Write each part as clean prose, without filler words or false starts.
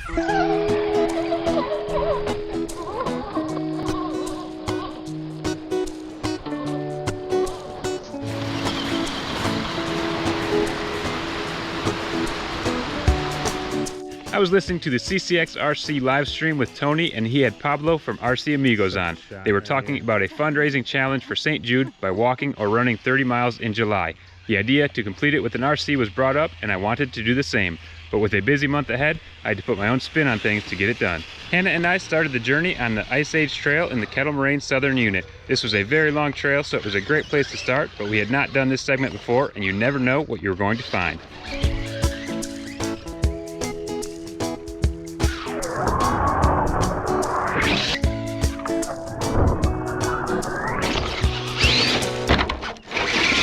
I was listening to the CCXRC live stream with Tony, and he had Pablo from RC Amigos on. They were talking about a fundraising challenge for St. Jude by walking or running 30 miles in July. The idea to complete it with an RC was brought up, and I wanted to do the same. But with a busy month ahead, I had to put my own spin on things to get it done. Hannah and I started the journey on the Ice Age Trail in the Kettle Moraine Southern Unit. This was a very long trail, so it was a great place to start, but we had not done this segment before, and you never know what you're going to find.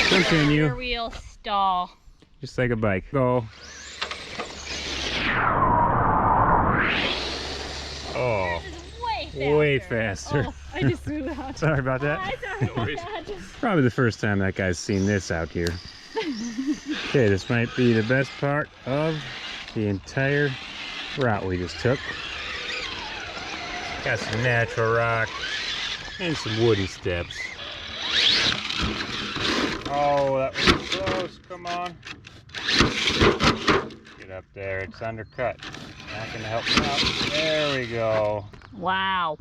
Continue. Rear wheel stall. Just like a bike. Go. Oh. Way faster. Oh, I just threw it out. Sorry about that. Probably the first time that guy's seen this out here. Okay, this might be the best part of the entire route we just took. Got some natural rock and some woody steps. Oh, that was close. Come on. Get up there. It's undercut. Not going to help me out. There we go. Wow.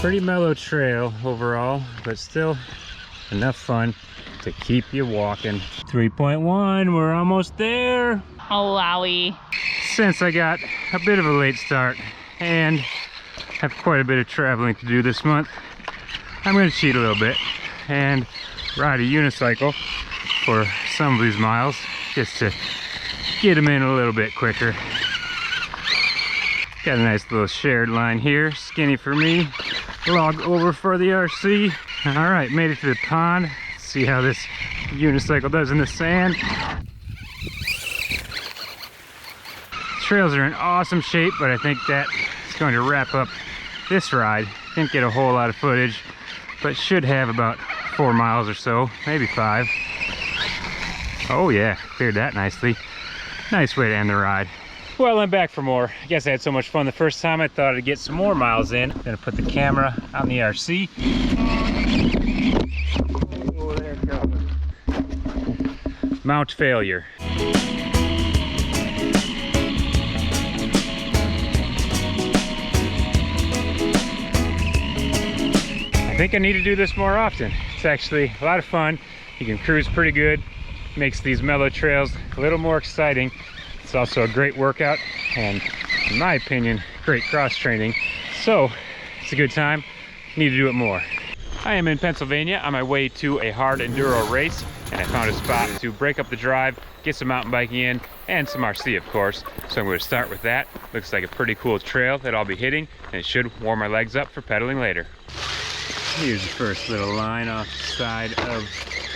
Pretty mellow trail overall, but still enough fun to keep you walking. 3.1, we're almost there. Oh, wowie. Since I got a bit of a late start and have quite a bit of traveling to do this month, I'm going to cheat a little bit and ride a unicycle for some of these miles just to get them in a little bit quicker. Got a nice little shared line here, skinny for me, log over for the RC. All right, made it to the pond. Let's see how this unicycle does in the sand. Trails are in awesome shape, but I think that is going to wrap up this ride. Didn't get a whole lot of footage, but should have about 4 miles or so, maybe 5. Oh yeah, cleared that nicely. Nice way to end the ride. Well, I'm back for more. I guess I had so much fun the first time, I thought I'd get some more miles in. Gonna put the camera on the RC. Oh, there it goes. Mount failure. I think I need to do this more often. It's actually a lot of fun. You can cruise pretty good. Makes these mellow trails a little more exciting. It's also a great workout and, in my opinion, great cross training. So it's a good time. Need to do it more. I am in Pennsylvania on my way to a hard enduro race, and I found a spot to break up the drive, get some mountain biking in, and some RC, of course. So I'm going to start with that. Looks like a pretty cool trail that I'll be hitting, and it should warm my legs up for pedaling later. Here's the first little line off the side of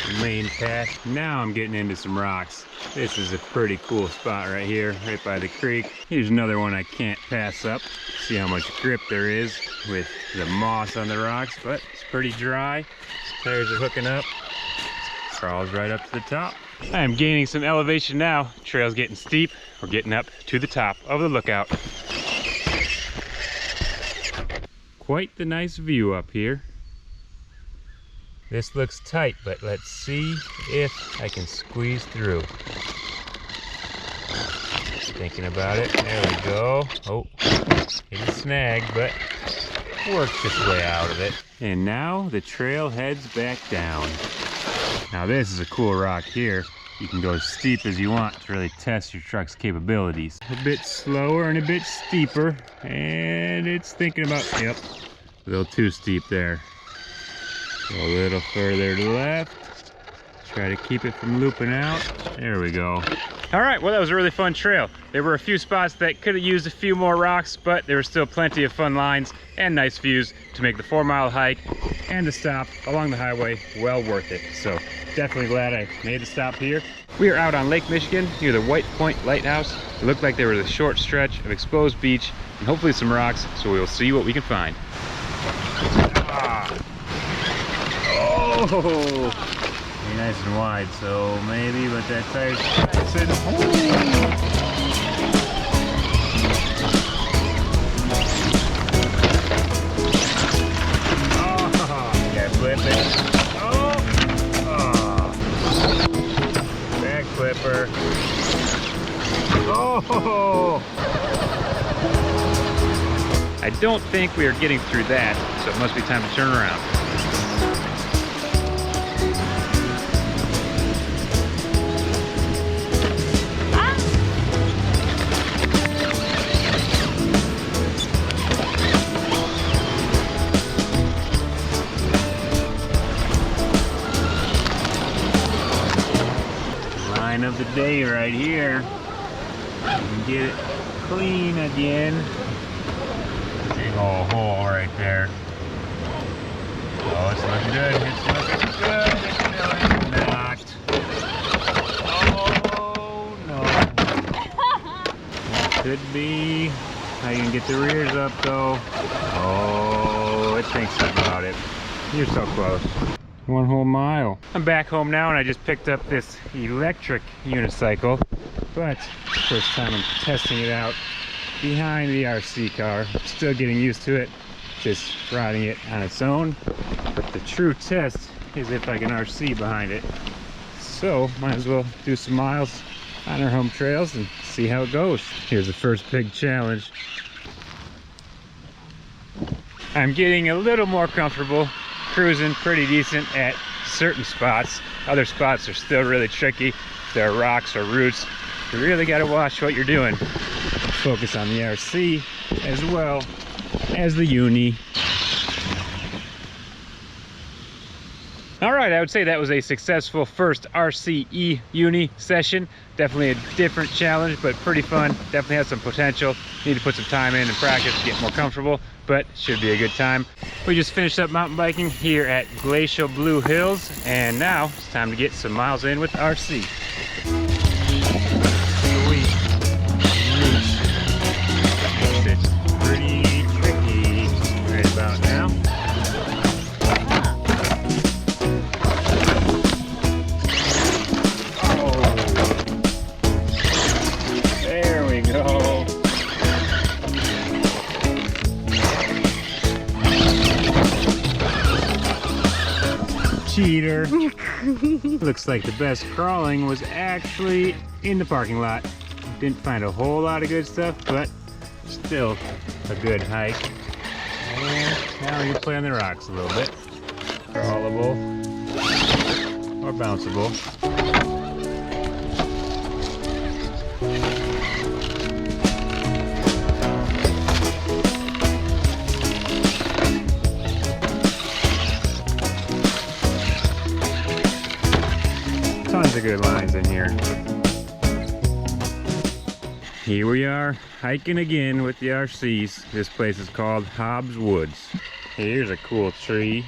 the main path. Now I'm getting into some rocks. This is a pretty cool spot right here, right by the creek. Here's another one I can't pass up. See how much grip there is with the moss on the rocks, but it's pretty dry. These tires are hooking up. Crawls right up to the top. I am gaining some elevation now. Trail's getting steep. We're getting up to the top of the lookout. Quite the nice view up here. This looks tight, but let's see if I can squeeze through. Thinking about it. There we go. Oh, hit a snag, but worked its way out of it. And now the trail heads back down. Now this is a cool rock here. You can go as steep as you want to really test your truck's capabilities. A bit slower and a bit steeper, and it's thinking about, yep, a little too steep there. Go a little further to the left. Try to keep it from looping out. There we go. All right, well, that was a really fun trail. There were a few spots that could have used a few more rocks, but there were still plenty of fun lines and nice views to make the 4-mile hike and the stop along the highway well worth it. So definitely glad I made the stop here. We are out on Lake Michigan near the White Point Lighthouse. It looked like there was a short stretch of exposed beach and hopefully some rocks, so we will see what we can find. Ah. Oh, Be nice and wide, so maybe, but that tire's pressing. Oh, yeah, flip it. Back flipper. Oh! I don't think we are getting through that, so it must be time to turn around. Line of the day right here. You can get it clean again. Big old hole right there. Oh, it's looking good. It's looking good. It's knocked. Oh no. It could be. How you can get the rears up though. Oh, it thinks about it. You're so close. 1 whole mile. I'm back home now and I just picked up this electric unicycle, but first time I'm testing it out behind the RC car. Still getting used to it, just riding it on its own, but the true test is if I can RC behind it. So might as well do some miles on our home trails and see how it goes. Here's the first big challenge. I'm getting a little more comfortable, cruising pretty decent at certain spots. Other spots are still really tricky. There are rocks or roots. You really got to watch what you're doing. Focus on the RC as well as the Uni. All right, I would say that was a successful first RCE Uni session. Definitely a different challenge, but pretty fun. Definitely has some potential. Need to put some time in and practice to get more comfortable, but should be a good time. We just finished up mountain biking here at Glacial Blue Hills, and now it's time to get some miles in with RC. It's pretty tricky right about now. Cheater. Looks like the best crawling was actually in the parking lot. Didn't find a whole lot of good stuff, but still a good hike. And now we can play on the rocks a little bit. Crawlable or bounceable. Tons of good lines in here. Here we are, hiking again with the RCs. This place is called Hobbs Woods. Here's a cool tree.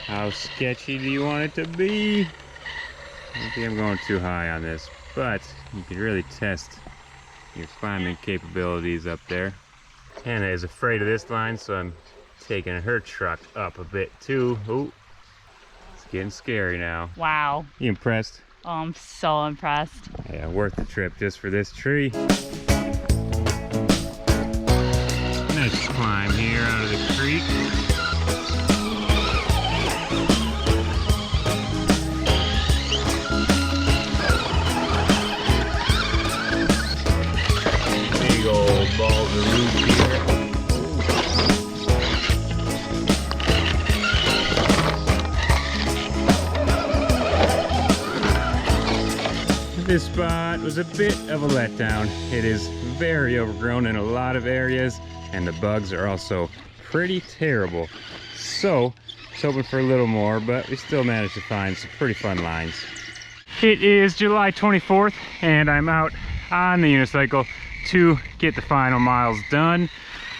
How sketchy do you want it to be? I don't think I'm going too high on this, but you can really test your climbing capabilities up there. Hannah is afraid of this line, so I'm taking her truck up a bit too. Ooh. Getting scary now. Wow. You impressed? Oh, I'm so impressed. Yeah, worth the trip just for this tree. Nice climb here out of the creek. Big old balls of roots here. This spot was a bit of a letdown. It is very overgrown in a lot of areas, and the bugs are also pretty terrible. So, I was hoping for a little more, but we still managed to find some pretty fun lines. It is July 24th, and I'm out on the unicycle to get the final miles done.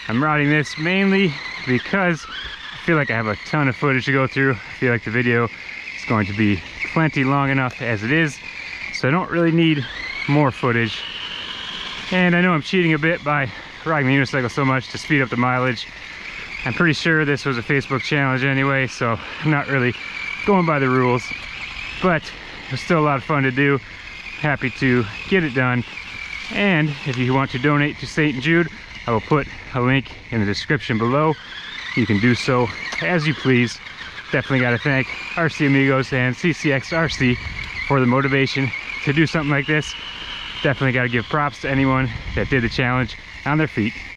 I'm riding this mainly because I feel like I have a ton of footage to go through. I feel like the video is going to be plenty long enough as it is. So I don't really need more footage. And I know I'm cheating a bit by riding the unicycle so much to speed up the mileage. I'm pretty sure this was a Facebook challenge anyway, so I'm not really going by the rules. but it was still a lot of fun to do. Happy to get it done. And if you want to donate to St. Jude, I will put a link in the description below. You can do so as you please. Definitely got to thank RC Amigos and CCXRC for the motivation to do something like this. Definitely got to give props to anyone that did the challenge on their feet.